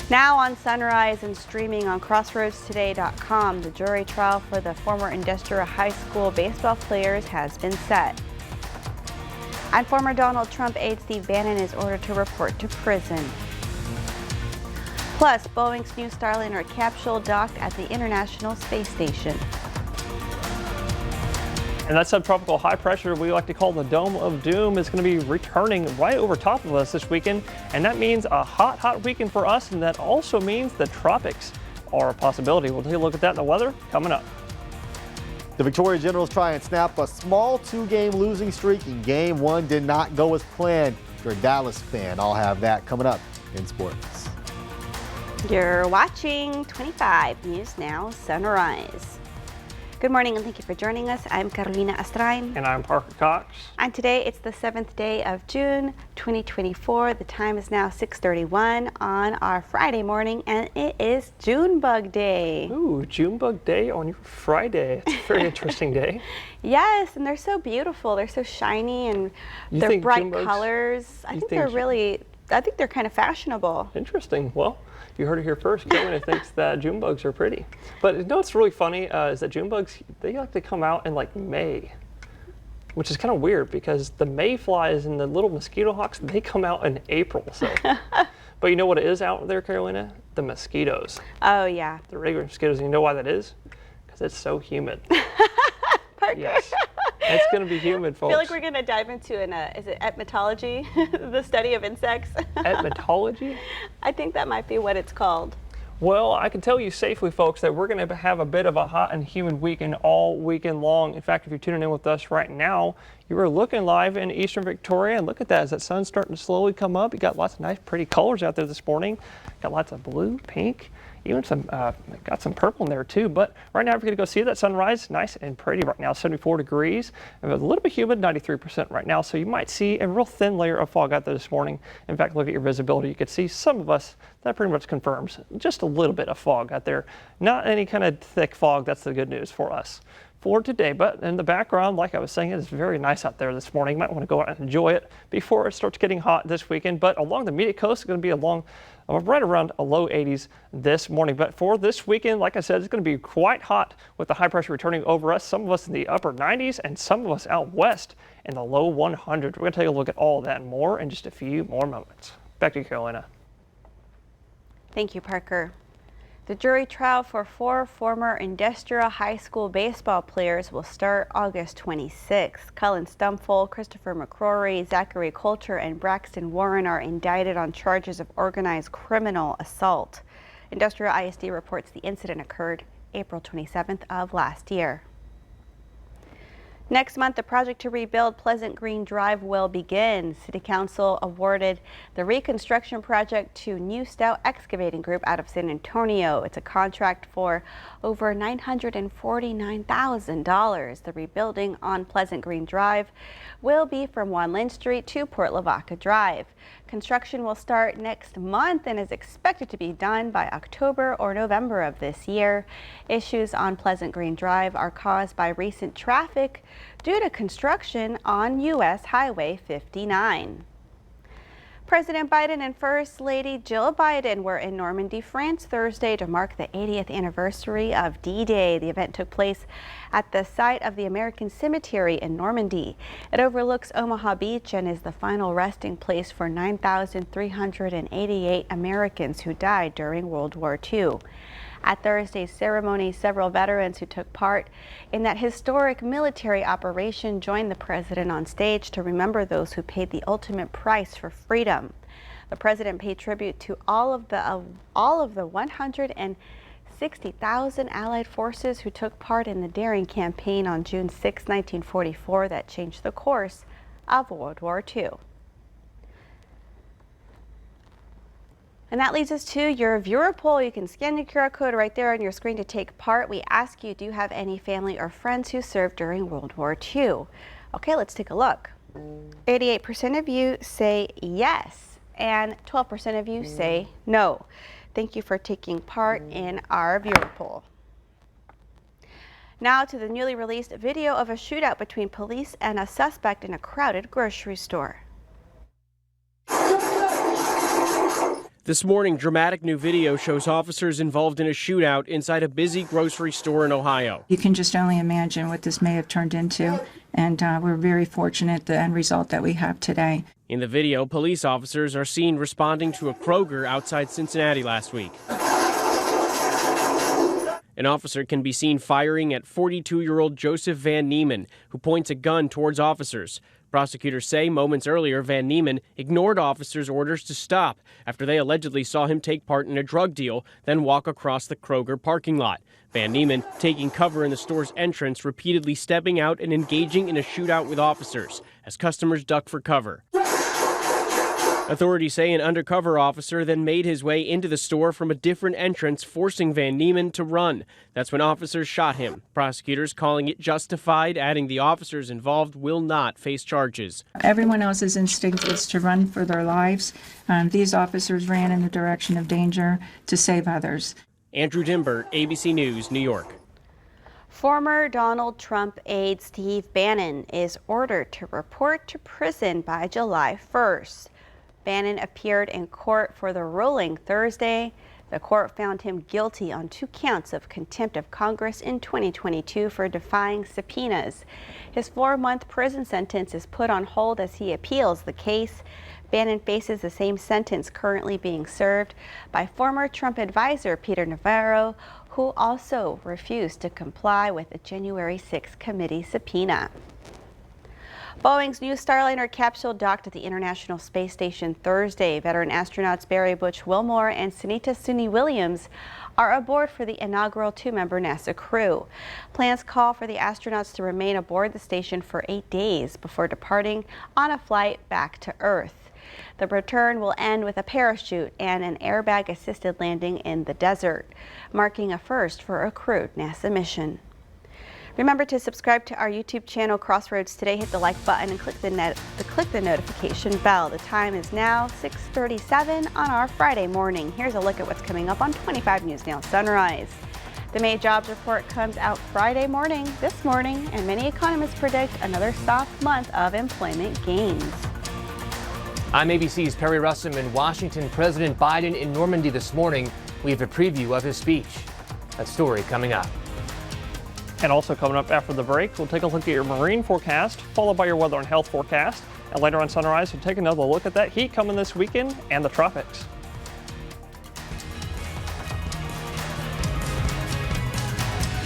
Now on Sunrise and streaming on CrossroadsToday.com, the jury trial for the former Industrial High School baseball players has been set. And former Donald Trump aide Steve Bannon is ordered to report to prison. Plus, Boeing's new Starliner capsule docked at the International Space Station. And that subtropical high pressure we like to call the Dome of Doom is going to be returning right over top of us this weekend. And that means a hot weekend for us. And that also means the tropics are a possibility. We'll take a look at that in the weather coming up. The Victoria Generals try and snap a small two-game losing streak, and Game 1 did not go as planned. If you're a Dallas fan, I'll have that coming up in sports. You're watching 25 News Now Sunrise. Good morning and thank you for joining us. I'm Carolina Astrain. And I'm Parker Cox. And today it's the 7th day of June 2024. The time is now 6:31 on our Friday morning and it is Junebug Day. Ooh, Junebug Day on your Friday. It's a very interesting day. Yes, and they're so beautiful. They're so shiny and they're bright colors. I think they're kind of fashionable. Interesting. Well, you heard it here first. Carolina thinks that June bugs are pretty. But you know what's really funny is that June bugs, they like to come out in like May, which is kind of weird because the mayflies and the little mosquito hawks, they come out in April. So, but you know what it is out there, Carolina? The mosquitoes. Oh, yeah. The regular mosquitoes. And you know why that is? Because it's so humid. Parker. Yes. It's going to be humid, folks. I feel like we're going to dive into is it etymology, the study of insects? Etymology? I think that might be what it's called. Well, I can tell you safely, folks, that we're going to have a bit of a hot and humid weekend all weekend long. In fact, if you're tuning in with us right now, you are looking live in eastern Victoria, and look at that as that sun's starting to slowly come up. You got lots of nice, pretty colors out there this morning. Got lots of blue, pink, even some got some purple in there too. But right now, we're going to go see that sunrise. Nice and pretty right now, 74 degrees. And a little bit humid, 93% right now. So you might see a real thin layer of fog out there this morning. In fact, look at your visibility. You can see some of us. That pretty much confirms just a little bit of fog out there. Not any kind of thick fog. That's the good news for us for today. But in the background, like I was saying, it is very nice out there this morning. You might want to go out and enjoy it before it starts getting hot this weekend. But along the immediate coast, it's going to be right around a low 80s this morning. But for this weekend, like I said, it's going to be quite hot with the high pressure returning over us. Some of us in the upper 90s and some of us out west in the low 100s. We're going to take a look at all that and more in just a few more moments. Back to you, Carolina. Thank you, Parker. The jury trial for 4 former Industrial High School baseball players will start August 26th. Cullen Stumful, Christopher McCrory, Zachary Coulter, and Braxton Warren are indicted on charges of organized criminal assault. Industrial ISD reports the incident occurred April 27th of last year. Next month, the project to rebuild Pleasant Green Drive will begin. City Council awarded the reconstruction project to New Stout Excavating Group out of San Antonio. It's a contract for over $949,000. The rebuilding on Pleasant Green Drive will be from Juan Lynn Street to Port Lavaca Drive. Construction will start next month and is expected to be done by October or November of this year. Issues on Pleasant Green Drive are caused by recent traffic due to construction on U.S. Highway 59. President Biden and First Lady Jill Biden were in Normandy, France Thursday to mark the 80th anniversary of D-Day. The event took place at the site of the American Cemetery in Normandy. It overlooks Omaha Beach and is the final resting place for 9,388 Americans who died during World War II. At Thursday's ceremony, several veterans who took part in that historic military operation joined the president on stage to remember those who paid the ultimate price for freedom. The president paid tribute to all of the 160,000 Allied forces who took part in the daring campaign on June 6, 1944 that changed the course of World War II. And that leads us to your viewer poll. You can scan the QR code right there on your screen to take part. We ask you, do you have any family or friends who served during World War II? Okay, let's take a look. 88% of you say yes, and 12% of you say no. Thank you for taking part in our viewer poll. Now to the newly released video of a shootout between police and a suspect in a crowded grocery store. This morning, dramatic new video shows officers involved in a shootout inside a busy grocery store in Ohio. You can just only imagine what this may have turned into, and we're very fortunate the end result that we have today. In the video, police officers are seen responding to a Kroger outside Cincinnati last week. An officer can be seen firing at 42-year-old Joseph Van Nieman, who points a gun towards officers. Prosecutors say moments earlier, Van Nieman ignored officers' orders to stop after they allegedly saw him take part in a drug deal, then walk across the Kroger parking lot. Van Nieman taking cover in the store's entrance, repeatedly stepping out and engaging in a shootout with officers as customers duck for cover. Authorities say an undercover officer then made his way into the store from a different entrance, forcing Van Nieman to run. That's when officers shot him. Prosecutors calling it justified, adding the officers involved will not face charges. Everyone else's instinct is to run for their lives. These officers ran in the direction of danger to save others. Andrew Dimbert, ABC News, New York. Former Donald Trump aide Steve Bannon is ordered to report to prison by July 1st. Bannon appeared in court for the ruling Thursday. The court found him guilty on 2 counts of contempt of Congress in 2022 for defying subpoenas. His 4-month prison sentence is put on hold as he appeals the case. Bannon faces the same sentence currently being served by former Trump advisor Peter Navarro, who also refused to comply with the January 6th committee subpoena. Boeing's new Starliner capsule docked at the International Space Station Thursday. Veteran astronauts Barry Butch Wilmore and Sunita Suni Williams are aboard for the inaugural 2-member NASA crew. Plans call for the astronauts to remain aboard the station for 8 days before departing on a flight back to Earth. The return will end with a parachute and an airbag-assisted landing in the desert, marking a first for a crewed NASA mission. Remember to subscribe to our YouTube channel, Crossroads Today. Hit the like button and click the notification bell. The time is now 6:37 on our Friday morning. Here's a look at what's coming up on 25 News Now Sunrise. The May jobs report comes out Friday morning, this morning, and many economists predict another soft month of employment gains. I'm ABC's Perry Russum in Washington. President Biden in Normandy this morning. We have a preview of his speech. That story coming up. And also coming up after the break, we'll take a look at your marine forecast, followed by your weather and health forecast. And later on Sunrise, we'll take another look at that heat coming this weekend and the tropics.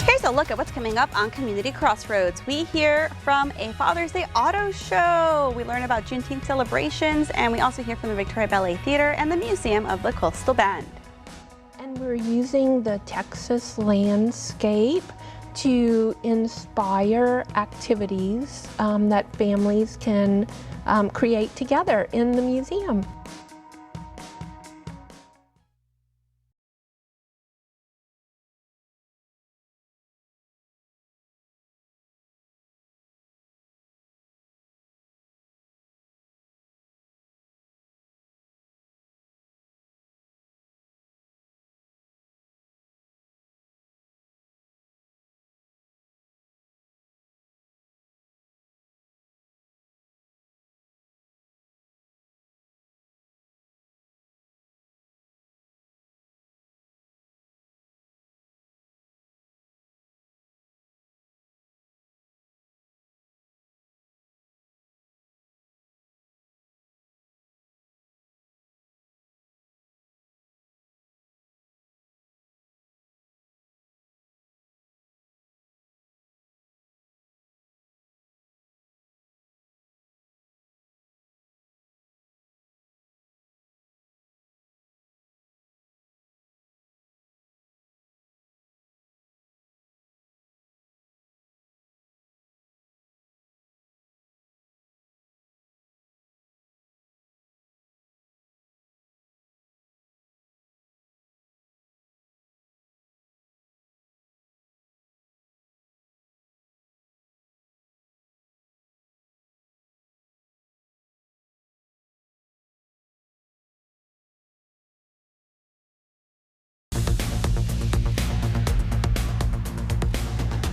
Here's a look at what's coming up on Community Crossroads. We hear from a Father's Day auto show. We learn about Juneteenth celebrations, and we also hear from the Victoria Ballet Theater and the Museum of the Coastal Bend. And we're using the Texas landscape to inspire activities that families can create together in the museum.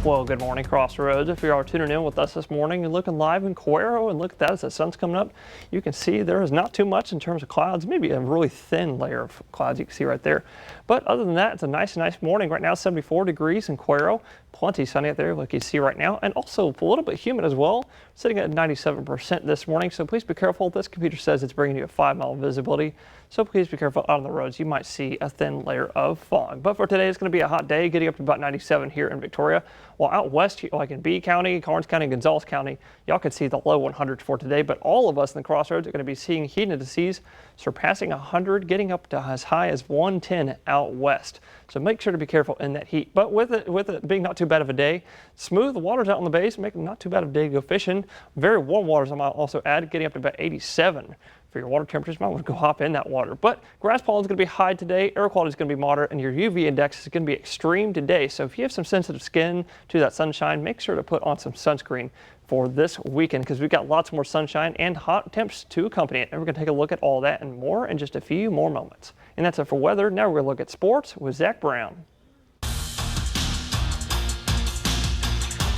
Well, good morning, Crossroads. If you are tuning in with us this morning and looking live in Cuero, and look at that as the sun's coming up, you can see there is not too much in terms of clouds, maybe a really thin layer of clouds you can see right there. But other than that, it's a nice morning. Right now, 74 degrees in Cuero. Plenty sunny out there like you see right now, and also a little bit humid as well, sitting at 97% this morning. So please be careful. This computer says it's bringing you a 5-mile visibility. So please be careful out on the roads. You might see a thin layer of fog. But for today, it's going to be a hot day, getting up to about 97 here in Victoria. While out west, like in B County, Karnes County, Gonzales County, y'all can see the low 100s for today. But all of us in the Crossroads are going to be seeing heat indices surpassing 100, getting up to as high as 110 out west. So make sure to be careful in that heat. But with it being not too bad of a day, smooth waters out on the base, making not too bad of a day to go fishing. Very warm waters, I might also add, getting up to about 87. For your water temperatures, you might want to go hop in that water. But grass pollen is going to be high today, air quality is going to be moderate, and your UV index is going to be extreme today. So if you have some sensitive skin to that sunshine, make sure to put on some sunscreen for this weekend, because we've got lots more sunshine and hot temps to accompany it. And we're going to take a look at all that and more in just a few more moments. And that's it for weather. Now we're going to look at sports with Zach Brown.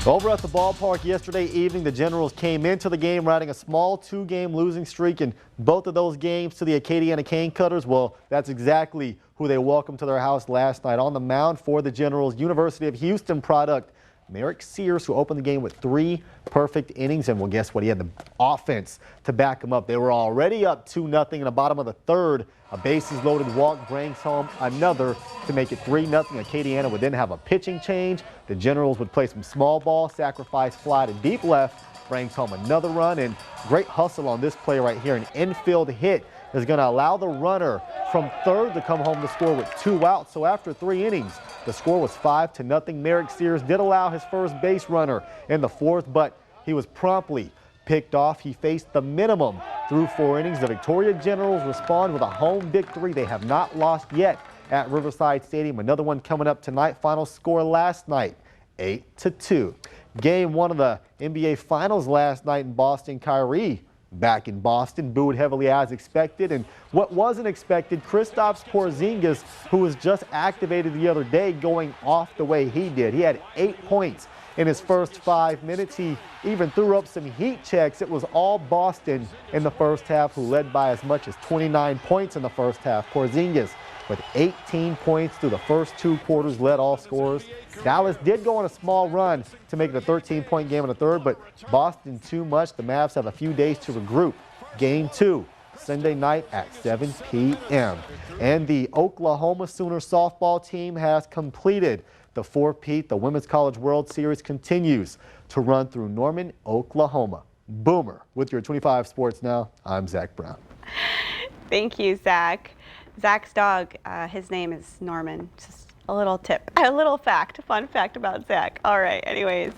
Over at the ballpark yesterday evening, the Generals came into the game riding a small 2-game losing streak in both of those games to the Acadiana Cane Cutters. Well, that's exactly who they welcomed to their house last night. On the mound for the Generals, University of Houston product Merrick Sears, who opened the game with 3 perfect innings. And well, guess what? He had the offense to back him up. They were already up 2-0 in the bottom of the third. A bases loaded walk brings home another to make it 3-0. Acadiana would then have a pitching change. The Generals would play some small ball, sacrifice fly to deep left, brings home another run, and great hustle on this play right here. An infield hit is going to allow the runner from third to come home to score with 2 outs. So after 3 innings, the score was 5-0. Merrick Sears did allow his first base runner in the 4th, but he was promptly picked off. He faced the minimum through 4 innings. The Victoria Generals respond with a home victory. They have not lost yet at Riverside Stadium. Another one coming up tonight. Final score last night, 8-2. Game 1 of the NBA Finals last night in Boston. Kyrie back in Boston, booed heavily as expected. And what wasn't expected, Kristaps Porzingis, who was just activated the other day, going off the way he did. He had 8 points in his first 5 minutes. He even threw up some heat checks. It was all Boston in the first half, who led by as much as 29 points in the first half. Porzingis with 18 points through the first 2 quarters, led all scorers. Dallas did go on a small run to make it a 13-point game in the third, but Boston too much. The Mavs have a few days to regroup. Game 2, Sunday night at 7 p.m. And the Oklahoma Sooner softball team has completed the 4-peat. The Women's College World Series continues to run through Norman, Oklahoma. Boomer with your 25 Sports Now. I'm Zach Brown. Thank you, Zach. Zach's dog, his name is Norman. Just a little tip, a little fact, a fun fact about Zach. All right, anyways.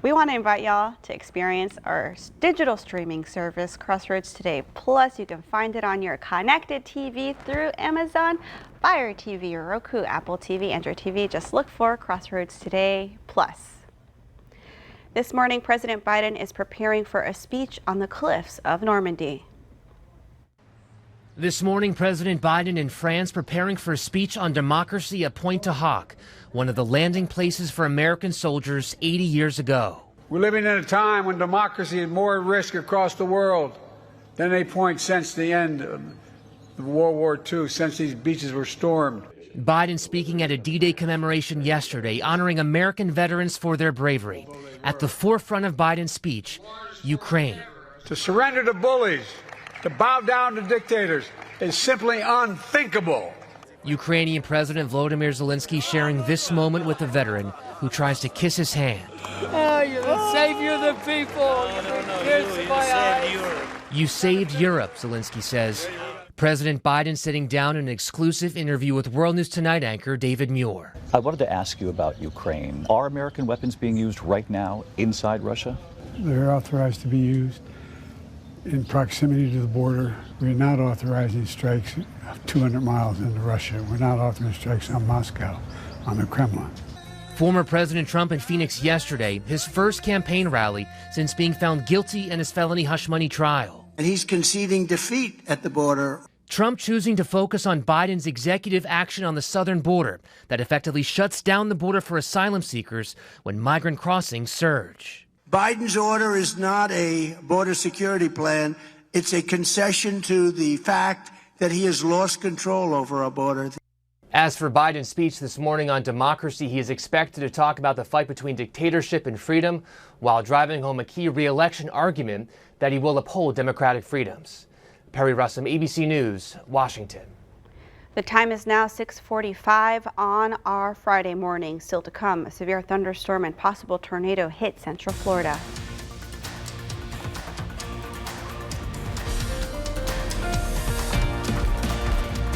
We want to invite y'all to experience our digital streaming service, Crossroads Today Plus. You can find it on your connected TV through Amazon, Fire TV, Roku, Apple TV, Android TV. Just look for Crossroads Today Plus. This morning, President Biden is preparing for a speech on the cliffs of Normandy. This morning, President Biden in France preparing for a speech on democracy at Pointe-du-Hoc, one of the landing places for American soldiers 80 years ago. We're living in a time when democracy is more at risk across the world than any point since the end of World War II, since these beaches were stormed. Biden speaking at a D-Day commemoration yesterday, honoring American veterans for their bravery. At the forefront of Biden's speech, Ukraine. To surrender to bullies, to bow down to dictators is simply unthinkable. Ukrainian President Volodymyr Zelensky sharing this moment with a veteran who tries to kiss his hand. Oh, you're the savior of the people. Kiss my eyes. You saved Europe, Zelensky says. President Biden sitting down in an exclusive interview with World News Tonight anchor David Muir. I wanted to ask you about Ukraine. Are American weapons being used right now inside Russia? They're authorized to be used in proximity to the border. We're not authorizing strikes 200 miles into Russia. We're not authorizing strikes on Moscow, on the Kremlin. Former President Trump in Phoenix yesterday, his first campaign rally since being found guilty in his felony hush money trial. And he's conceding defeat at the border. Trump choosing to focus on Biden's executive action on the southern border that effectively shuts down the border for asylum seekers when migrant crossings surge. Biden's order is not a border security plan. It's a concession to the fact that he has lost control over our border. As for Biden's speech this morning on democracy, he is expected to talk about the fight between dictatorship and freedom while driving home a key re-election argument that he will uphold democratic freedoms. Perry Russom, ABC News, Washington. The time is now 6:45 on our Friday morning. Still to come, a severe thunderstorm and possible tornado hit Central Florida.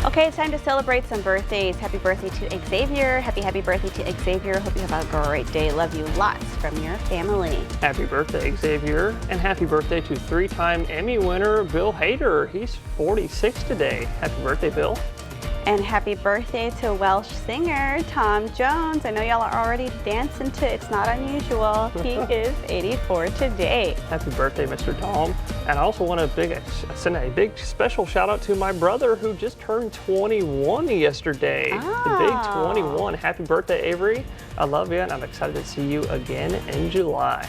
Okay, it's time to celebrate some birthdays. Happy birthday to Xavier. Happy birthday to Xavier. Hope you have a great day. Love you lots from your family. Happy birthday, Xavier. And happy birthday to three-time Emmy winner Bill Hader. He's 46 today. Happy birthday, Bill. And happy birthday to Welsh singer Tom Jones. I know y'all are already dancing to It's Not Unusual. He is 84 today. Happy birthday, Mr. Tom. And I also want to send a big special shout out to my brother who just turned 21 yesterday. The big 21. Happy birthday, Avery. I love you and I'm excited to see you again in July.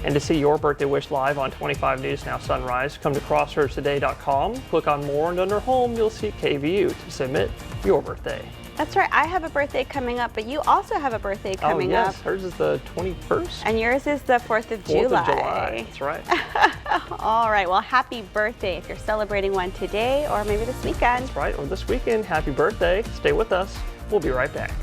And to see your birthday wish live on 25 News Now Sunrise, come to crossroadstoday.com, click on more, and under home you'll see KVU to submit your birthday. That's right. I have a birthday coming up, but you also have a birthday coming up. Oh yes, hers is the 21st. And yours is the 4th of 4th July. of July, that's right. All right, well, happy birthday if you're celebrating one today or maybe this weekend. That's right, or this weekend. Happy birthday. Stay with us. We'll be right back.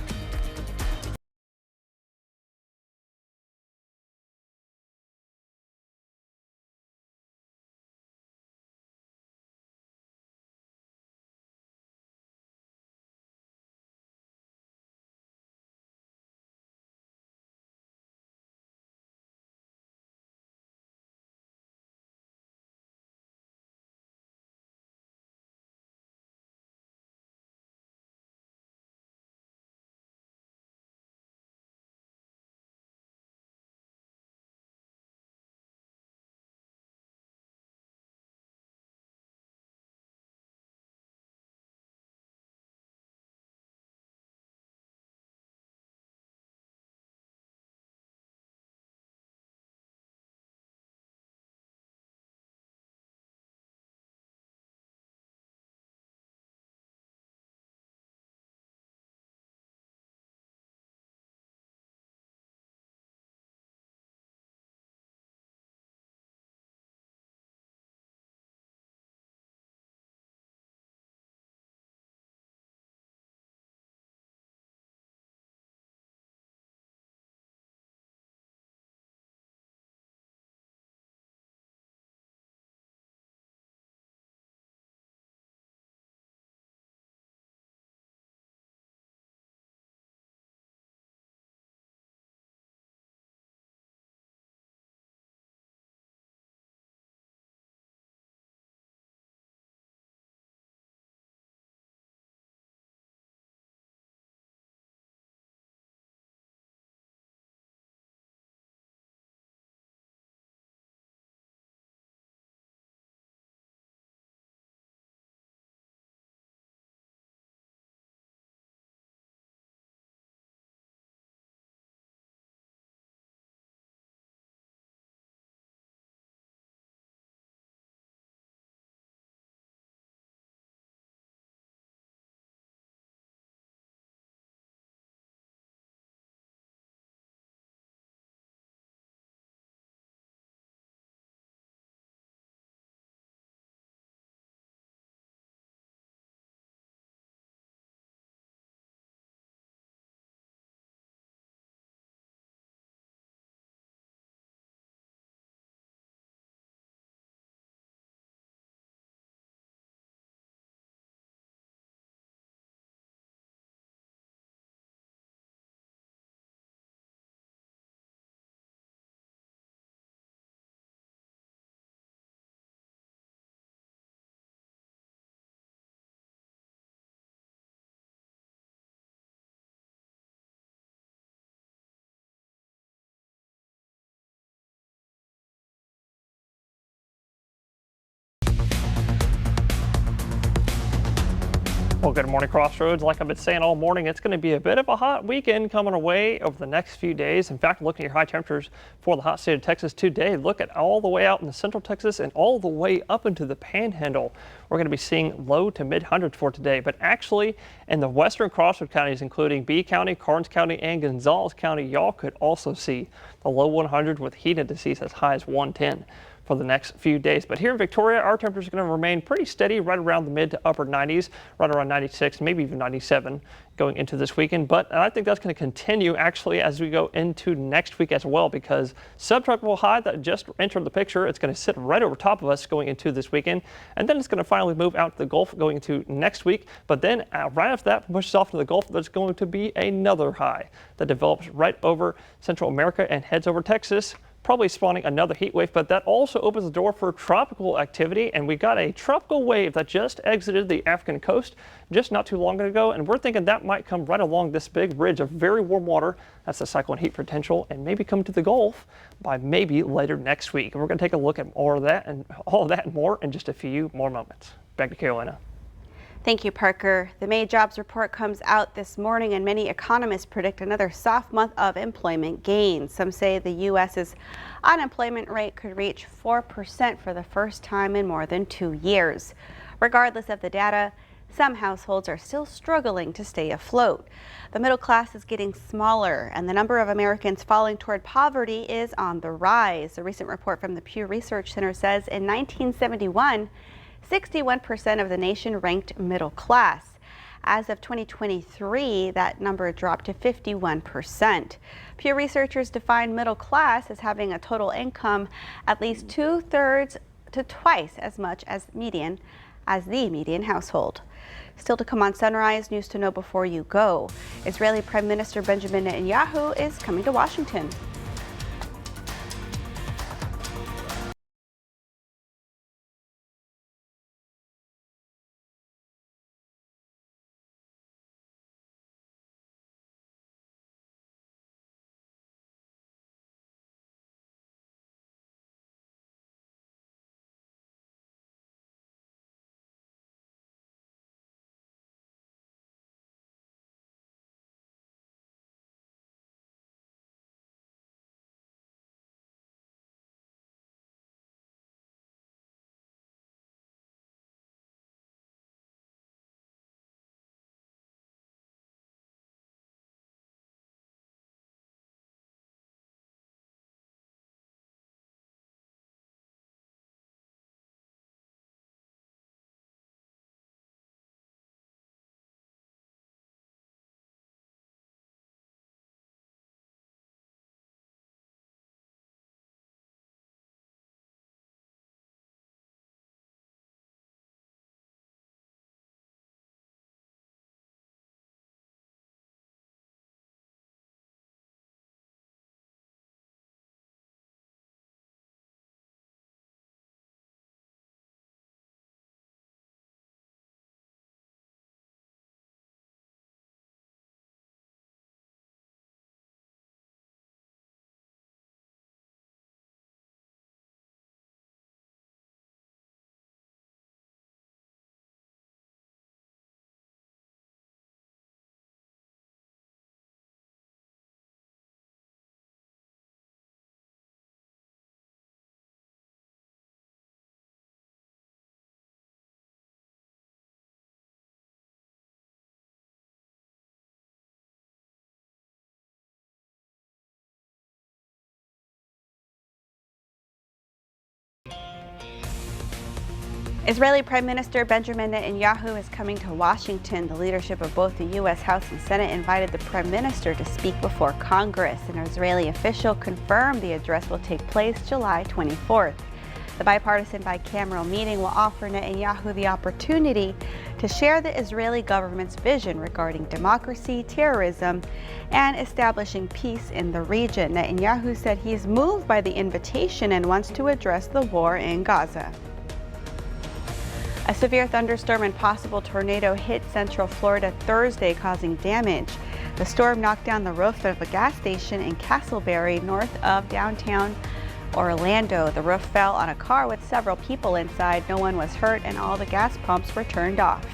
Well, good morning, Crossroads. Like I've been saying all morning, it's going to be a bit of a hot weekend coming away over the next few days. In fact, looking at your high temperatures for the hot state of Texas today, look at all the way out in the central Texas and all the way up into the Panhandle. We're going to be seeing low to mid hundreds for today, but actually in the western Crossroads counties, including Bee County, Karnes County, and Gonzales County, y'all could also see the low 100s with heat indices as high as 110. For the next few days. But here in Victoria, our temperatures are going to remain pretty steady right around the mid to upper 90s, right around 96, maybe even 97 going into this weekend. But I think that's going to continue actually as we go into next week as well, because subtropical high that just entered the picture, it's going to sit right over top of us going into this weekend. And then it's going to finally move out to the Gulf going into next week. But then right after that pushes off to the Gulf, there's going to be another high that develops right over Central America and heads over Texas, probably spawning another heat wave, but that also opens the door for tropical activity. And we got a tropical wave that just exited the African coast just not too long ago, and we're thinking that might come right along this big ridge of very warm water. That's the cyclone heat potential, and maybe come to the Gulf by maybe later next week. And we're going to take a look at more of that and all of that and more in just a few more moments. Back to Carolina. Thank you, Parker. The May jobs report comes out this morning, and many economists predict another soft month of employment gains. Some say the U.S.'s unemployment rate could reach 4% for the first time in more than 2 years. Regardless of the data, some households are still struggling to stay afloat. The middle class is getting smaller, and the number of Americans falling toward poverty is on the rise. A recent report from the Pew Research Center says in 1971, 61% of the nation ranked middle class. As of 2023, that number dropped to 51%. Pew researchers define middle class as having a total income at least 2/3 to twice as much as the median household. Still to come on Sunrise, news to know before you go. Israeli Prime Minister Benjamin Netanyahu is coming to Washington. Israeli Prime Minister Benjamin Netanyahu is coming to Washington. The leadership of both the U.S. House and Senate invited the Prime Minister to speak before Congress. An Israeli official confirmed the address will take place July 24th. The bipartisan bicameral meeting will offer Netanyahu the opportunity to share the Israeli government's vision regarding democracy, terrorism, and establishing peace in the region. Netanyahu said he is moved by the invitation and wants to address the war in Gaza. A severe thunderstorm and possible tornado hit central Florida Thursday, causing damage. The storm knocked down the roof of a gas station in Castleberry, north of downtown Orlando. The roof fell on a car with several people inside. No one was hurt, and all the gas pumps were turned off.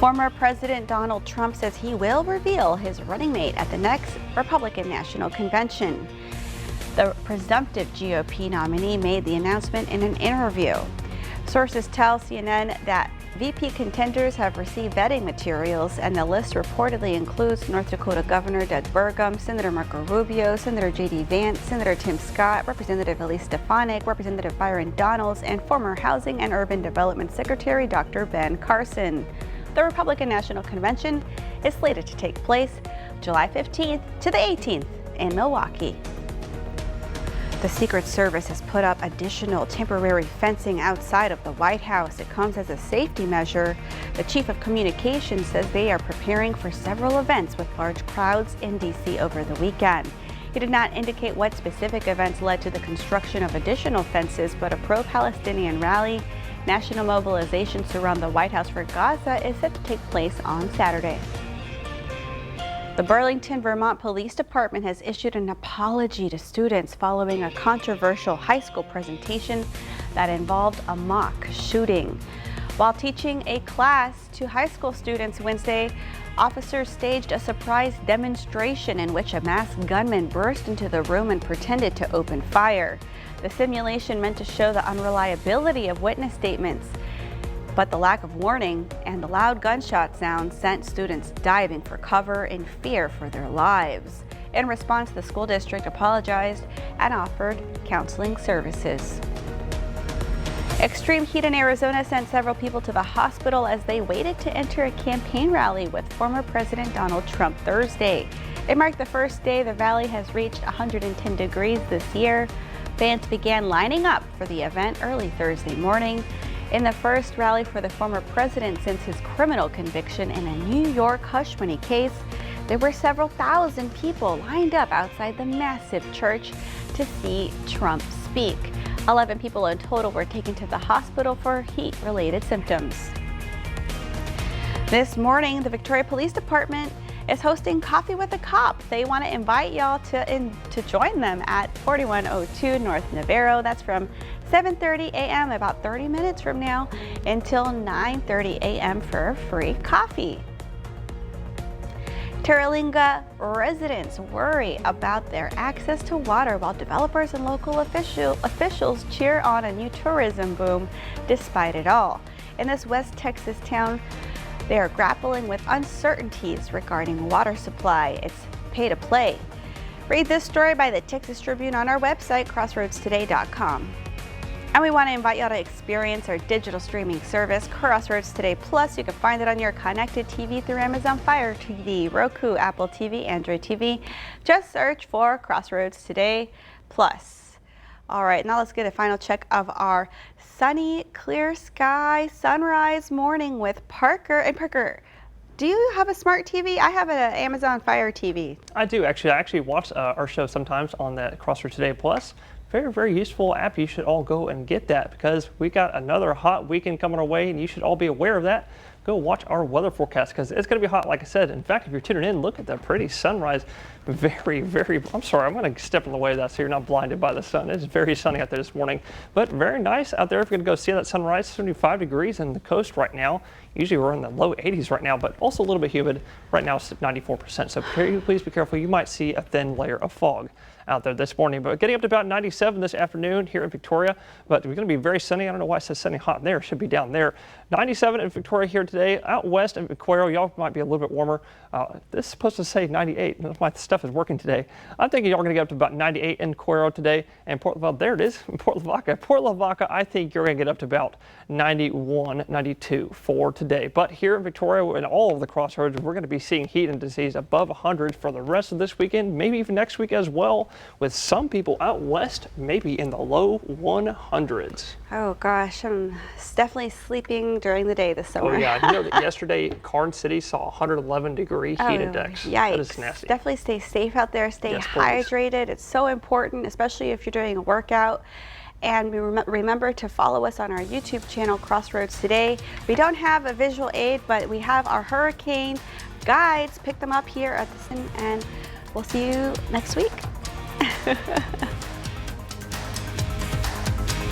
Former President Donald Trump says he will reveal his running mate at the next Republican National Convention. The presumptive GOP nominee made the announcement in an interview. Sources tell CNN that VP contenders have received vetting materials, and the list reportedly includes North Dakota Governor Doug Burgum, Senator Marco Rubio, Senator J.D. Vance, Senator Tim Scott, Representative Elise Stefanik, Representative Byron Donalds, and former Housing and Urban Development Secretary Dr. Ben Carson. The Republican National Convention is slated to take place July 15th to the 18th in Milwaukee. The Secret Service has put up additional temporary fencing outside of the White House. It comes as a safety measure. The Chief of Communications says they are preparing for several events with large crowds in D.C. over the weekend. He did not indicate what specific events led to the construction of additional fences, but a pro-Palestinian rally, national mobilization to surround the White House for Gaza is set to take place on Saturday. The Burlington, Vermont Police Department has issued an apology to students following a controversial high school presentation that involved a mock shooting. While teaching a class to high school students Wednesday, officers staged a surprise demonstration in which a masked gunman burst into the room and pretended to open fire. The simulation meant to show the unreliability of witness statements, but the lack of warning and the loud gunshot sound sent students diving for cover in fear for their lives. In response, the school district apologized and offered counseling services. Extreme heat in Arizona sent several people to the hospital as they waited to enter a campaign rally with former President Donald Trump Thursday. It marked the first day the valley has reached 110 degrees this year. Fans began lining up for the event early Thursday morning. In the first rally for the former president since his criminal conviction in a New York hush money case, there were several thousand people lined up outside the massive church to see Trump speak. 11 people in total were taken to the hospital for heat-related symptoms. This morning, the Victoria Police Department is hosting Coffee with a Cop. They want to invite y'all to join them at 4102 North Navarro. That's from 7:30 a.m., about 30 minutes from now, until 9:30 a.m. for a free coffee. Terralinga residents worry about their access to water while developers and local officials cheer on a new tourism boom despite it all. In this West Texas town, they are grappling with uncertainties regarding water supply. It's pay to play. Read this story by the Texas Tribune on our website, crossroadstoday.com. And we want to invite y'all to experience our digital streaming service, Crossroads Today Plus. You can find it on your connected TV through Amazon Fire TV, Roku, Apple TV, Android TV. Just search for Crossroads Today Plus. All right, now let's get a final check of our sunny, clear sky sunrise morning with Parker. And Parker, do you have a smart TV? I have an Amazon Fire TV. I do actually. I actually watch our show sometimes on that Crossroads Today Plus. Very, very useful app. You should all go and get that because we got another hot weekend coming our way and you should all be aware of that. Go watch our weather forecast because it's going to be hot, like I said. In fact, if you're tuning in, look at that pretty sunrise. Very, very, I'm sorry, I'm going to step in the way of that so you're not blinded by the sun. It's very sunny out there this morning, but very nice out there. If you're going to go see that sunrise, 75 degrees on the coast right now. Usually we're in the low 80s right now, but also a little bit humid. Right now it's at 94%, so please be careful. You might see a thin layer of fog out there this morning, but getting up to about 97 this afternoon here in Victoria, but we're going to be very sunny. I don't know why it says sunny hot there. It should be down there. 97 in Victoria here today. Out west in Cuero, y'all might be a little bit warmer. This is supposed to say 98. My stuff is working today. I'm thinking y'all are going to get up to about 98 in Cuero today, and well, there it is, Port Lavaca. Port Lavaca, I think you're going to get up to about 91, 92 for today. But here in Victoria and all of the crossroads, we're going to be seeing heat indices above 100 for the rest of this weekend, maybe even next week as well, with some people out west maybe in the low 100s. Oh gosh, I'm definitely sleeping during the day this summer. Oh yeah, you know that yesterday Carn City saw 111 degree heat index. Yikes. That is nasty. Definitely stay safe out there, stay Yes, hydrated. It's so important, especially if you're doing a workout. And remember to follow us on our YouTube channel, Crossroads Today. We don't have a visual aid, but we have our hurricane guides. Pick them up here at the and we'll see you next week.